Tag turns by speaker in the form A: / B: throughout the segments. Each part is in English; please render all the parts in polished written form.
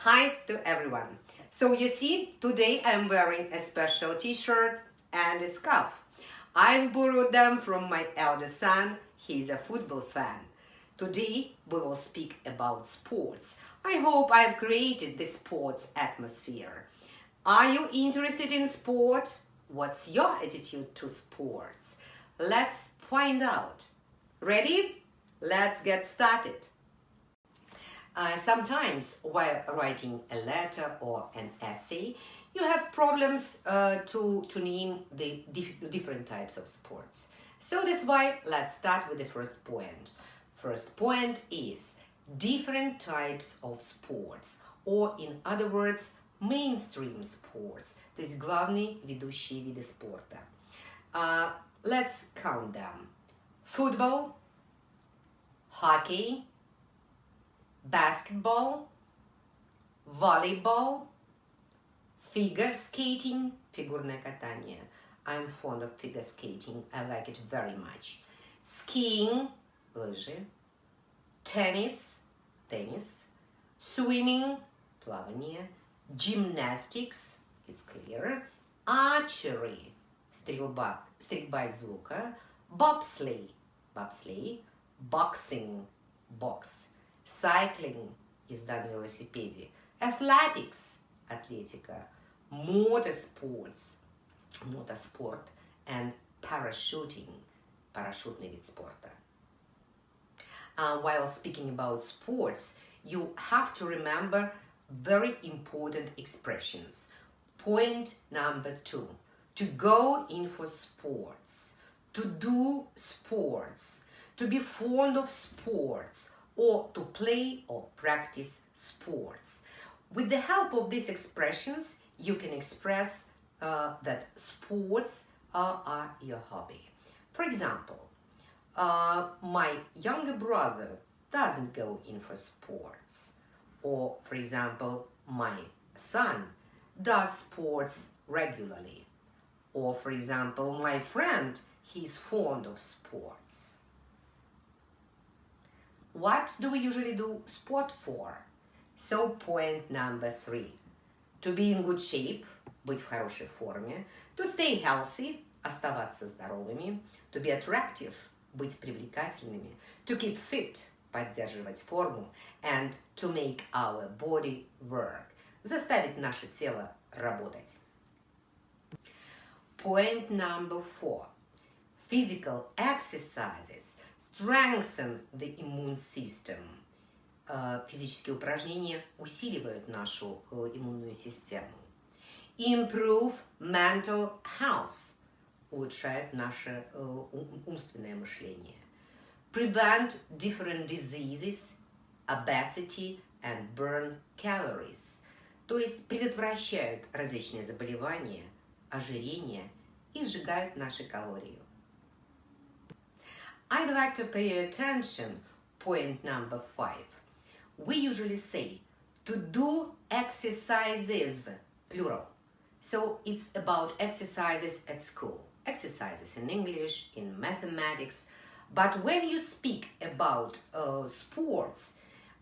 A: Hi to everyone. So you see, today I'm wearing a special t-shirt and a scarf. I've borrowed them from my eldest son. He's a football fan. Today we will speak about sports. I hope I've created the sports atmosphere. Are you interested in sport? What's your attitude to sports? Let's find out. Ready? Let's get started. Sometimes while writing a letter or an essay, you have problems to name the different types of sports. So that's why let's start with the first point. First point is different types of sports, or in other words, mainstream sports, то есть главные ведущие виды спорта. Let's count them. Football, hockey, basketball, volleyball, figure skating, фигурное катание. I'm fond of figure skating. I like it very much. Skiing, лыжи. Tennis, swimming, плавание. Gymnastics, it's clear. Archery, стрельба из лука. Bobsleigh, boxing, box. Cycling, езда на велосипеде. Athletics, атлетика. Motorsports, мотоспорт. And parachuting, парашютный вид спорта. While speaking about sports, you have to remember very important expressions. Point number 2. To go in for sports. To do sports. To be fond of sports. Or to play or practice sports. With the help of these expressions, you can express that sports are your hobby. For example, my younger brother doesn't go in for sports. Or, for example, my son does sports regularly. Or, for example, my friend, he's fond of sports. What do we usually do sport for? So, point number 3. To be in good shape, быть в хорошей форме. To stay healthy, оставаться здоровыми. To be attractive, быть привлекательными. To keep fit, поддерживать форму. And to make our body work, заставить наше тело работать. Point number 4. Physical exercises strengthen the immune system. Физические упражнения усиливают нашу иммунную систему. Improve mental health. Улучшает наше умственное мышление. Prevent different diseases, obesity and burn calories. То есть предотвращают различные заболевания, ожирение и сжигают наши калории. I'd like to pay attention, point number 5. We usually say to do exercises, plural. So it's about exercises at school. Exercises in English, in mathematics. But when you speak about sports,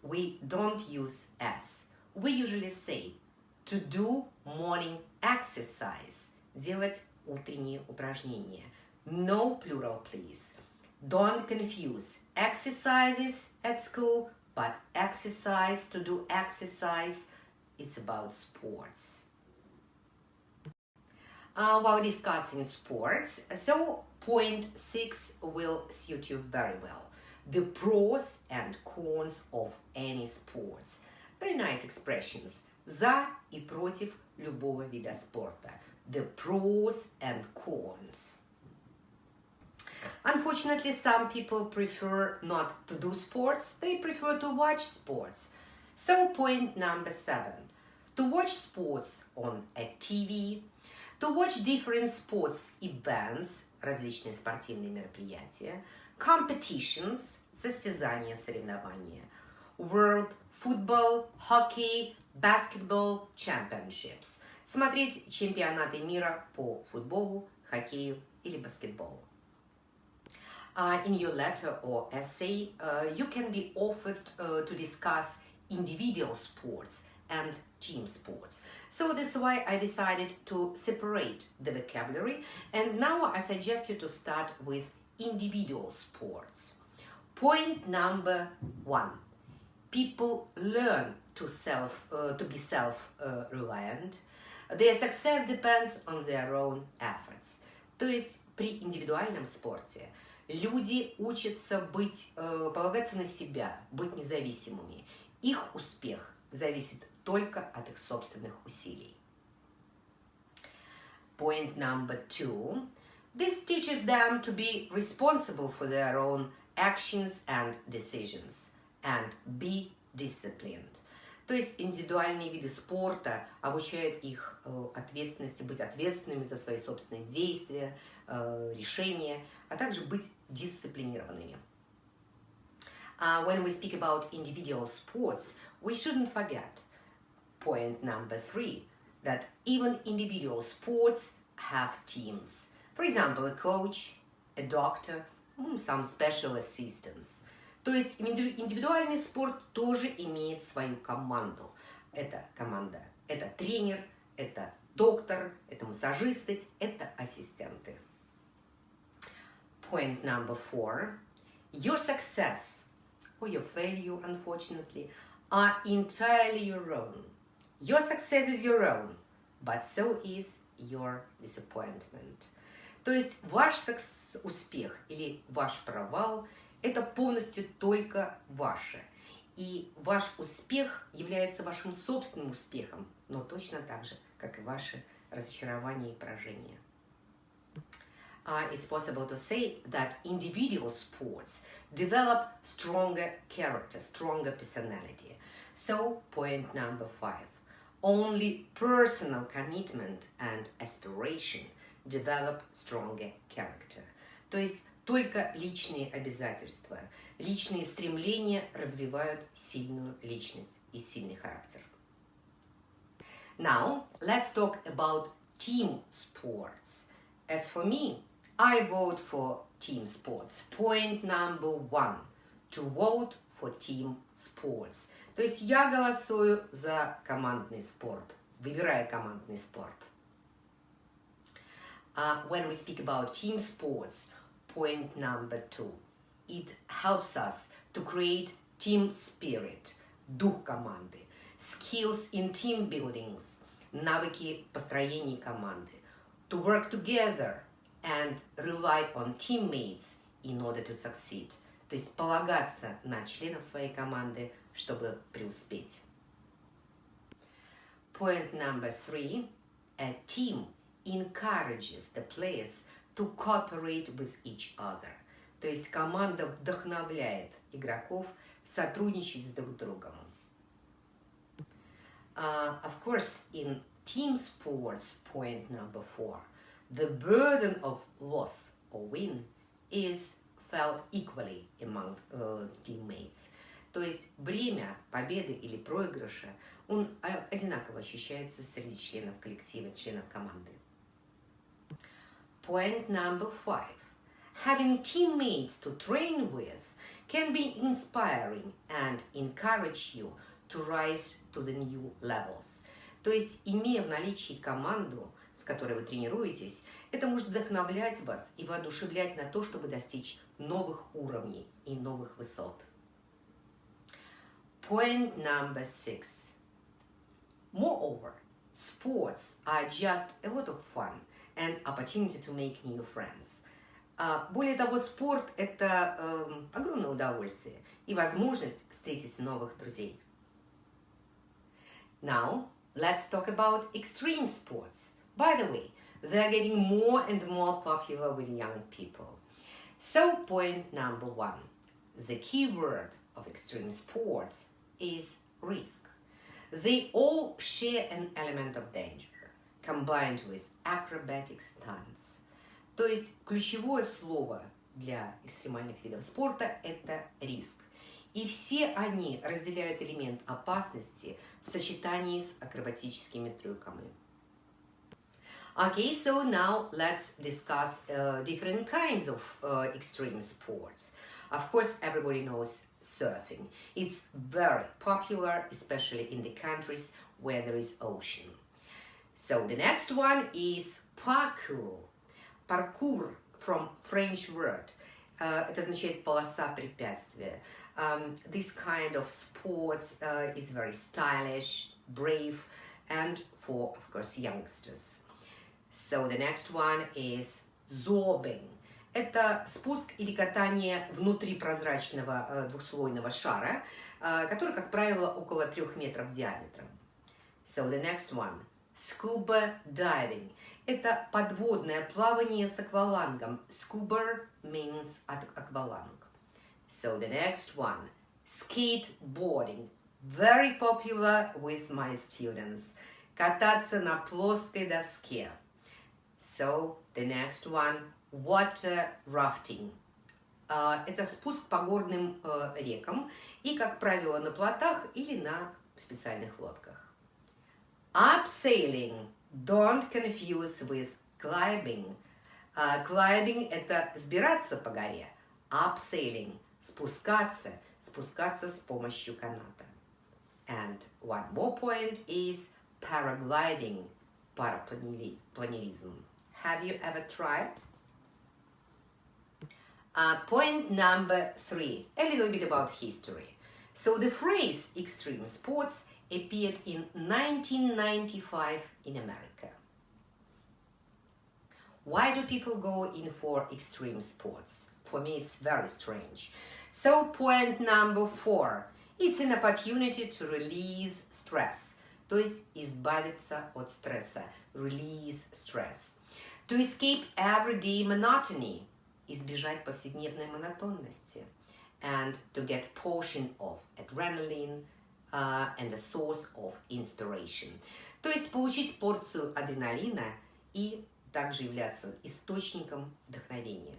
A: we don't use S. We usually say to do morning exercise. Делать утренние упражнения. No plural, please. Don't confuse exercises at school, but exercise, to do exercise, it's about sports. While discussing sports, so point 6 will suit you very well. The pros and cons of any sports. Very nice expressions. За и против любого вида спорта. The pros and cons. Unfortunately, some people prefer not to do sports. They prefer to watch sports. So, point number 7. To watch sports on a TV. To watch different sports events, различные спортивные мероприятия. Competitions, состязания, соревнования. World football, hockey, basketball championships. Смотреть чемпионаты мира по футболу, хоккею или баскетболу. In your letter or essay, you can be offered to discuss individual sports and team sports. So that's why I decided to separate the vocabulary, and now I suggest you to start with individual sports. Point number 1. People learn to be self-reliant. Their success depends on their own efforts. То есть при индивидуальном спорте люди учатся полагаться на себя, быть независимыми. Их успех зависит только от их собственных усилий. Point number 2. This teaches them to be responsible for their own actions and decisions and be disciplined. То есть индивидуальные виды спорта обучают их ответственности, быть ответственными за свои собственные действия, решения, а также быть дисциплинированными. When we speak about individual sports, we shouldn't forget point number 3, that even individual sports have teams. For example, a coach, a doctor, some special assistants. То есть индивидуальный спорт тоже имеет свою команду. Это команда, это тренер, это доктор, это массажисты, это ассистенты. Point number 4. Your success or your failure, unfortunately, are entirely your own. Your success is your own, but so is your disappointment. То есть ваш успех или ваш провал – это полностью только ваше. И ваш успех является вашим собственным успехом, но точно так же, как и ваши разочарования и поражения. It's possible to say that individual sports develop stronger character, stronger personality. So, point number 5. Only personal commitment and aspiration develop stronger character. То есть только личные обязательства, личные стремления развивают сильную личность и сильный характер. Now, let's talk about team sports. As for me, I vote for team sports. Point number 1. To vote for team sports. То есть я голосую за командный спорт, выбираю командный спорт. When we speak about team sports, point number 2. It helps us to create team spirit, дух команды, skills in team buildings, навыки построения команды, to work together and rely on teammates in order to succeed. То есть полагаться на членов своей команды, чтобы преуспеть. Point number 3. A team encourages the players to cooperate with each other. То есть команда вдохновляет игроков сотрудничать с друг другом. Of course, in team sports, point number 4, the burden of loss or win is felt equally among teammates. То есть бремя победы или проигрыша, он одинаково ощущается среди членов коллектива, членов команды. Point number 5. Having teammates to train with can be inspiring and encourage you to rise to the new levels. То есть, имея в наличии команду, с которой вы тренируетесь, это может вдохновлять вас и воодушевлять на то, чтобы достичь новых уровней и новых высот. Point number 6. Moreover, sports are just a lot of fun and opportunity to make new friends. Более того, спорт – это огромное удовольствие и возможность встретить новых друзей. Now, let's talk about extreme sports. By the way, they are getting more and more popular with young people. So, point number 1. The key word of extreme sports is risk. They all share an element of danger, combined with acrobatic stunts. То есть ключевое слово для экстремальных видов спорта – это риск. И все они разделяют элемент опасности в сочетании с акробатическими трюками. Okay, so now let's discuss different kinds of extreme sports. Of course, everybody knows surfing. It's very popular, especially in the countries where there is ocean. So the next one is parkour. Parkour from French word. Это означает полоса препятствия. This kind of sports is very stylish, brave, and for, of course, youngsters. So the next one is zorbing. Это спуск или катание внутри прозрачного двухслойного шара, который, как правило, около 3 метров диаметром. So the next one, scuba diving. Это подводное плавание с аквалангом. Scuba means акваланг. So the next one, skateboarding. Very popular with my students. Кататься на плоской доске. So the next one, water rafting. Это спуск по горным рекам и, как правило, на плотах или на специальных лодках. Abseiling. Don't confuse with climbing. Climbing – это взбираться по горе. Abseiling – спускаться с помощью каната. And one more point is paragliding, парапланеризм. Have you ever tried? Point number 3, a little bit about history. So the phrase extreme sports appeared in 1995 in America. Why do people go in for extreme sports? For me, it's very strange. So point number 4, it's an opportunity to release stress. То есть избавиться от стресса. Release stress. To escape everyday monotony. Избежать повседневной монотонности. And to get portion of adrenaline and a source of inspiration. То есть получить порцию адреналина и также являться источником вдохновения.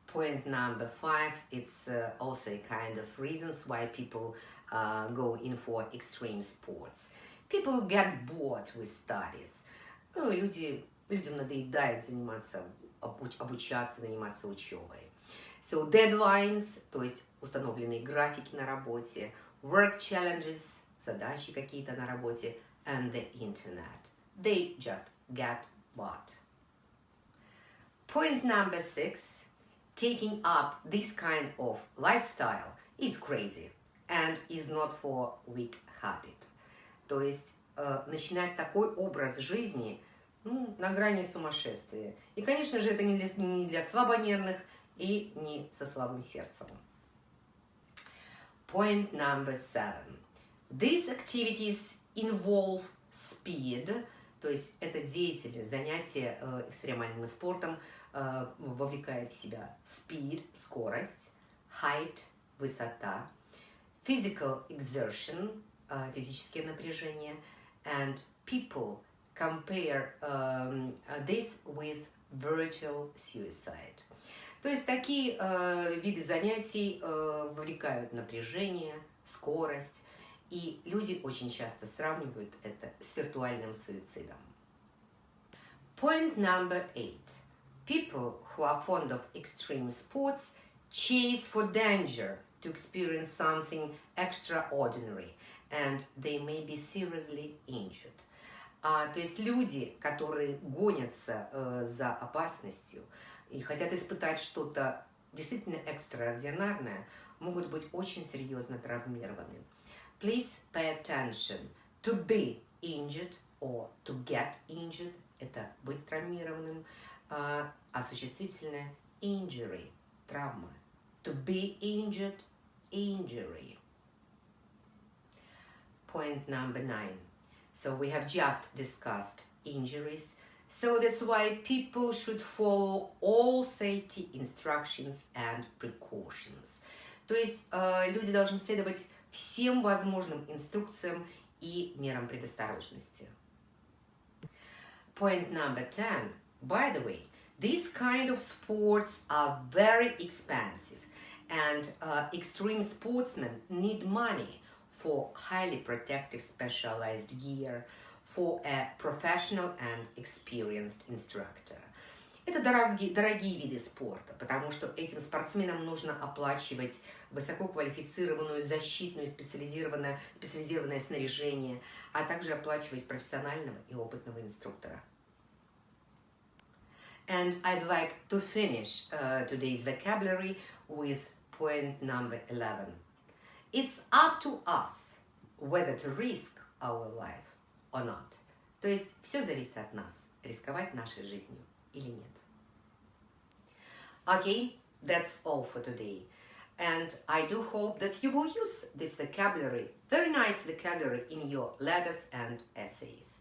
A: Point number 5, it's also a kind of reasons why people go in for extreme sports. People get bored with studies. Людям надоедает обучаться, заниматься учебой. So deadlines, то есть установленные графики на работе, work challenges, задачи какие-то на работе, and the internet. They just get bored. Point number 6, taking up this kind of lifestyle is crazy and is not for weak-hearted. То есть начинать такой образ жизни на грани сумасшествия. И, конечно же, это не для слабонервных и не со слабым сердцем. Point number 7. These activities involve speed, то есть это деятельность, занятие экстремальным спортом вовлекает в себя speed, скорость, height, высота, physical exertion, физическое напряжение, and people compare this with virtual suicide. То есть такие виды занятий вовлекают напряжение, скорость, и люди очень часто сравнивают это с виртуальным суицидом. Point number 8. People who are fond of extreme sports chase for danger to experience something extraordinary, and they may be seriously injured. То есть люди, которые гонятся за опасностью и хотят испытать что-то действительно экстраординарное, могут быть очень серьезно травмированы. Please pay attention. To be injured or to get injured – это быть травмированным, а существительное injury – травма. To be injured – injury. Point number 9. So we have just discussed injuries. So that's why people should follow all safety instructions and precautions. То есть люди должны следовать всем возможным инструкциям и мерам предосторожности. Point number 10. By the way, these kind of sports are very expensive, and extreme sportsmen need money for highly protective specialized gear, for a professional and experienced instructor. Это дорогие виды спорта, потому что этим спортсменам нужно оплачивать высококвалифицированную защитную специализированное снаряжение, а также оплачивать профессионального и опытного инструктора. And I'd like to finish today's vocabulary with point number 11. It's up to us whether to risk our life or not. То есть все зависит от нас, рисковать нашей жизнью или нет. Okay, that's all for today. And I do hope that you will use this vocabulary, very nice vocabulary, in your letters and essays.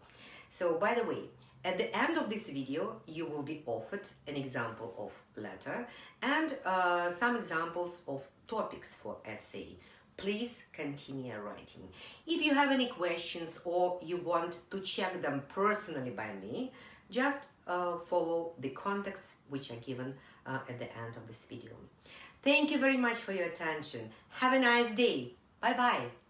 A: So, by the way, at the end of this video, you will be offered an example of letter and some examples of topics for essay. Please continue writing. If you have any questions or you want to check them personally by me, just follow the contacts which are given at the end of this video. Thank you very much for your attention. Have a nice day. Bye-bye.